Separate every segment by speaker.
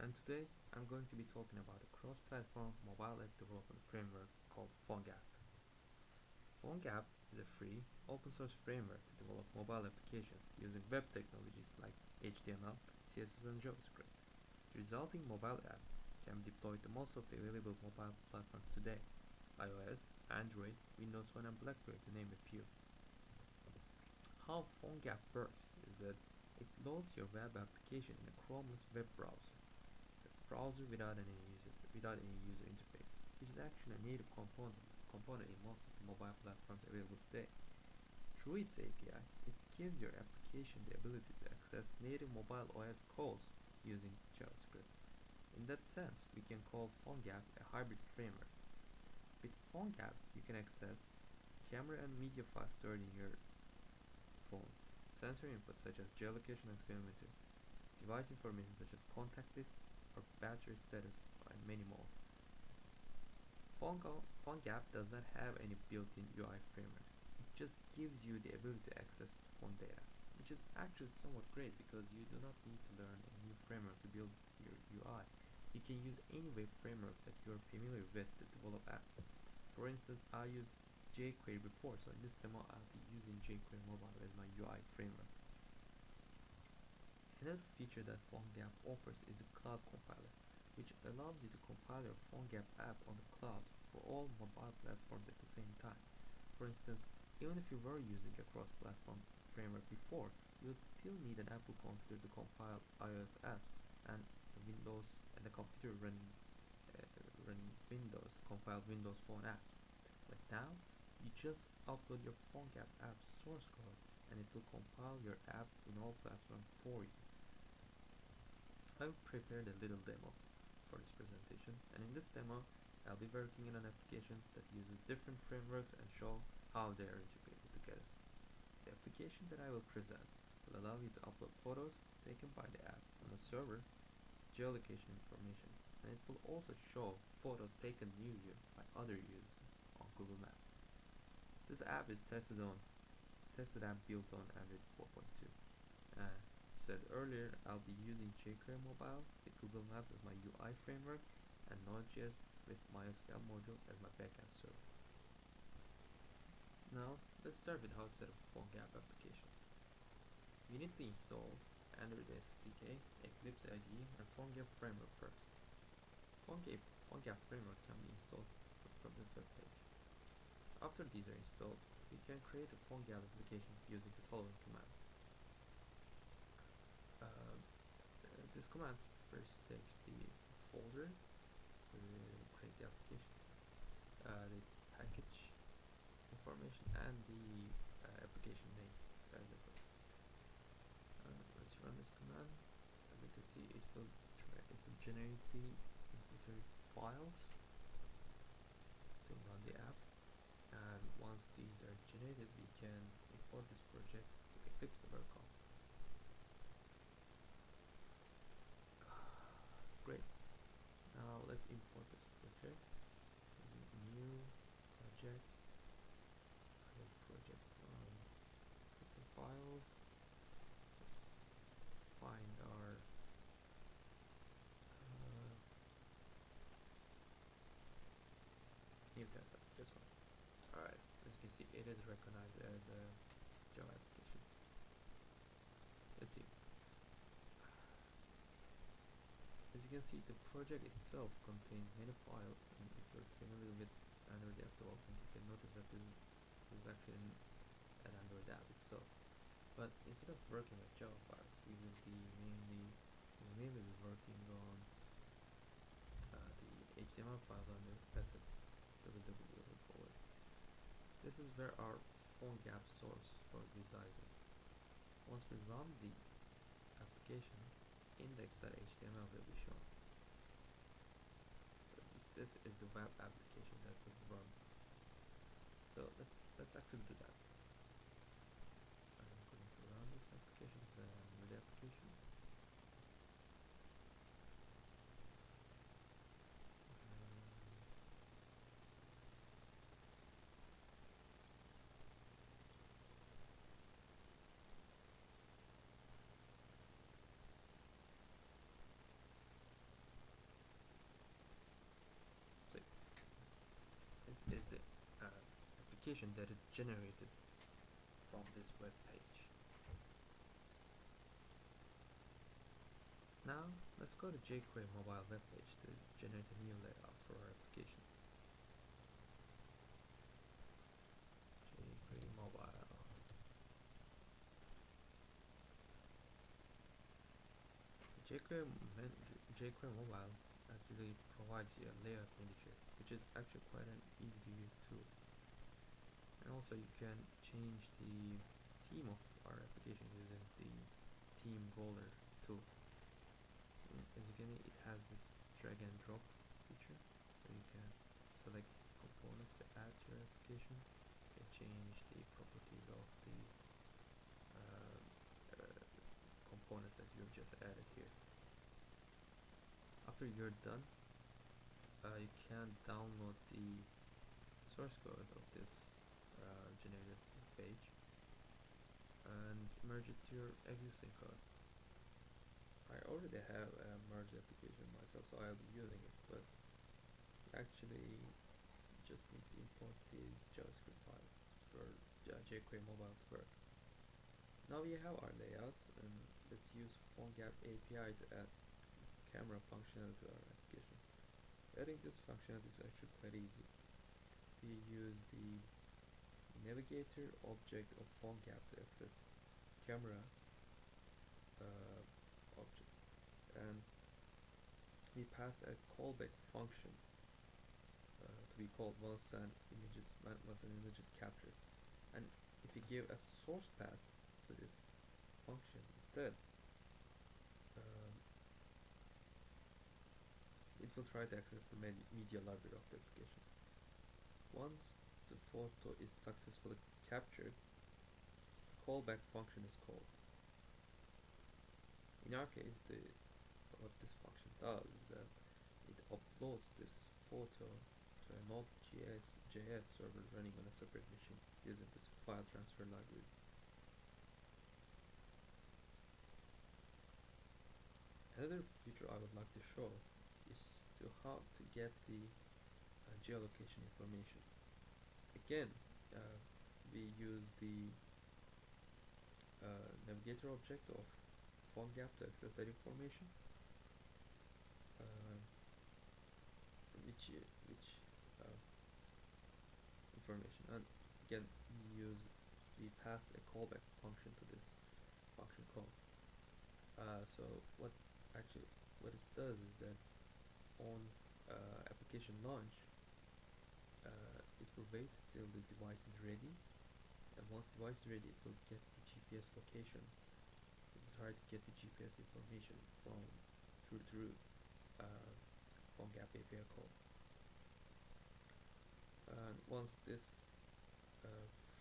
Speaker 1: and today I'm going to be talking about a cross-platform mobile app development framework called PhoneGap. PhoneGap is a free, open-source framework to develop mobile applications using web technologies like HTML, CSS, and JavaScript. The resulting mobile app can be deployed to most of the available mobile platforms today: iOS, Android, Windows Phone, and BlackBerry, to name a few. How PhoneGap works is that it loads your web application in a Chromeless web browser. It's a browser without any user interface, which is actually a native component in most of the mobile platforms available today. Through its API, it gives your application the ability to access native mobile OS calls using JavaScript. In that sense, we can call PhoneGap a hybrid framework. With PhoneGap, you can access camera and media files stored in your phone, sensor inputs such as geolocation accelerometer, device information such as contact list or battery status, and many more. PhoneGap does not have any built-in UI frameworks. It just gives you the ability to access the phone data, which is actually somewhat great because you do not need to learn a new framework to build your UI. You can use any web framework that you are familiar with to develop apps. For instance, I used jQuery before, so in this demo I'll be using jQuery Mobile as my UI framework. Another feature that PhoneGap offers is the Cloud Compiler, which allows you to compile your PhoneGap app on the cloud for all mobile platforms at the same time. For instance, even if you were using a cross-platform framework before, you would still need an Apple computer to compile iOS apps and the computer running Windows compile Windows Phone apps. But now, you just upload your PhoneGap app source code and it will compile your app in all platforms for you. I've prepared a little demo for this presentation, and in this demo I'll be working on an application that uses different frameworks and show how they are integrated together. The application that I will present will allow you to upload photos taken by the app on a server, geolocation information, and it will also show photos taken near you by other users on Google Maps. This app is tested and built on Android 4.2. Said earlier, I'll be using jQuery Mobile with Google Maps as my UI framework and Node.js with MySQL module as my backend server. Now, let's start with how to set up a PhoneGap application. You need to install Android SDK, Eclipse IDE, and PhoneGap framework first. PhoneGap framework can be installed from this web page. After these are installed, we can create a PhoneGap application using the following command. This command first takes the folder to create the application, the package information, and the application name as inputs. Let's run this command. As you can see, it will generate the necessary files to run the app. And once these are generated, we can import this project to eclipse.com. Great. Now let's import this project. New project, project from system files. Let's find our new test app. This one. Alright, as you can see, it is recognized as a Java application. Let's see. As you can see, the project itself contains many files, and if you're familiar with Android app development, you can notice that this is actually an Android app itself. But instead of working with Java files, we will mainly be working on the HTML file under assets www moving forward. This is where our PhoneGap source code resides in. Once we run the application, index.html will be shown. This is the web application that will run. So let's actually do that. I'm going to run this application as a new application. is the application that is generated from this web page. Now let's go to jQuery mobile web page to generate a new layout for our application. jQuery mobile. jQuery mobile actually provides you a layout manager, which is actually quite an easy to use tool. And also you can change the theme of our application using the theme roller tool. And as you can see, it has this drag and drop feature, so you can select components to add to your application. You can change the properties of the uh, components that you've just added here. After you're done, you can download the source code of this generated page and merge it to your existing code. I already have a merged application myself, so I'll be using it, but actually just need to import these JavaScript files for jQuery mobile to work. Now we have our layouts, and let's use PhoneGap API to add camera functionality to our application. Adding this functionality is actually quite easy. We use the navigator object of PhoneGap to access camera object, and we pass a callback function to be called once an image is captured. And if we give a source path to this function instead, it will try to access the media library of the application. Once the photo is successfully captured, the callback function is called. In our case, what this function does is that it uploads this photo to a Node.js server running on a separate machine using this file transfer library. Another feature I would like to show is how to get the geolocation information. Again, we use the navigator object of PhoneGap to access that information, which information, and again we pass a callback function to this function call. So what it does is that on application launch, it will wait till the device is ready, and once the device is ready, it will get the GPS location. It will try to get the GPS information from through PhoneGap API calls. And once this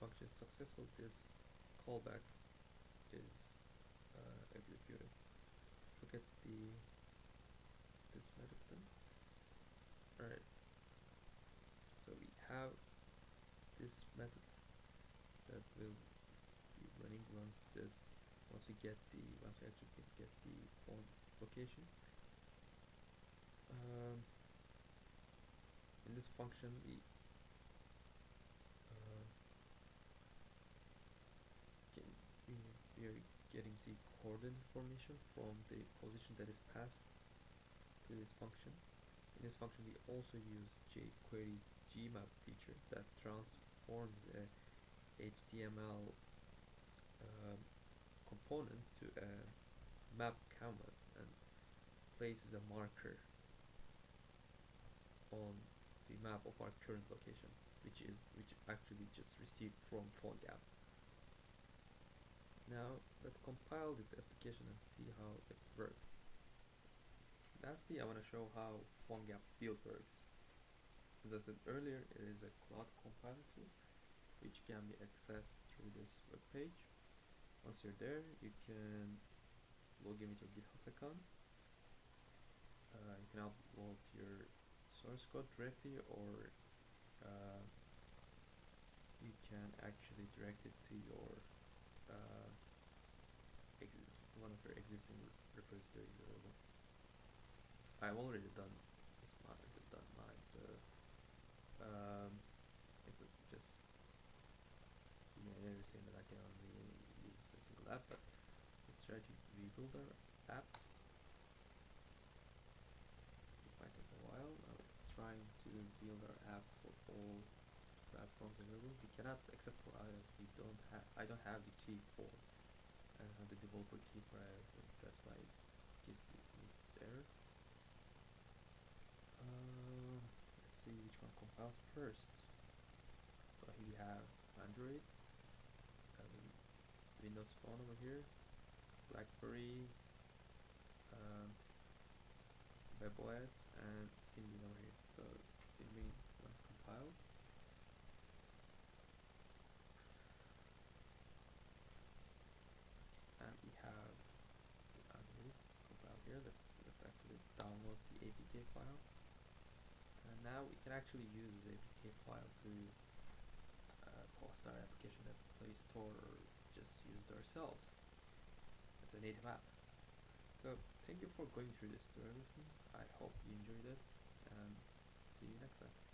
Speaker 1: function is successful, this callback is executed. Let's look at this method then. Alright, so we have this method that will be running once we actually get the phone location. In this function, we are getting the coordinate information from the position that is passed to this function. In this function, we also use jQuery's gmap feature that transforms a HTML component to a map canvas and places a marker on the map of our current location, which actually we just received from PhoneGap. Now let's compile this application and see how it works. Lastly, I want to show how PhoneGap build works. As I said earlier, it is a cloud compiler tool which can be accessed through this web page. Once you're there, you can log in with your GitHub account. You can upload your source code directly, or you can actually direct it to your one of your existing repositories. I've already done mine, so I understand that I can only use a single app, but let's try to rebuild our app. It might take a while. Now it's trying to build our app for all platforms available. We cannot, except for iOS. I don't have the key for the developer key for iOS, and that's why it gives me this error. Let's see which one compiles first. So here we have Android, Windows Phone over here, BlackBerry, um, WebOS, and Symbian over here. So Symbian once compiled. And we have the Android compiled here. Let's actually download the APK file. And now we can actually use this APK file to post our application at Play Store or just use it ourselves as a native app. So thank you for going through this tutorial with me. I hope you enjoyed it, and see you next time.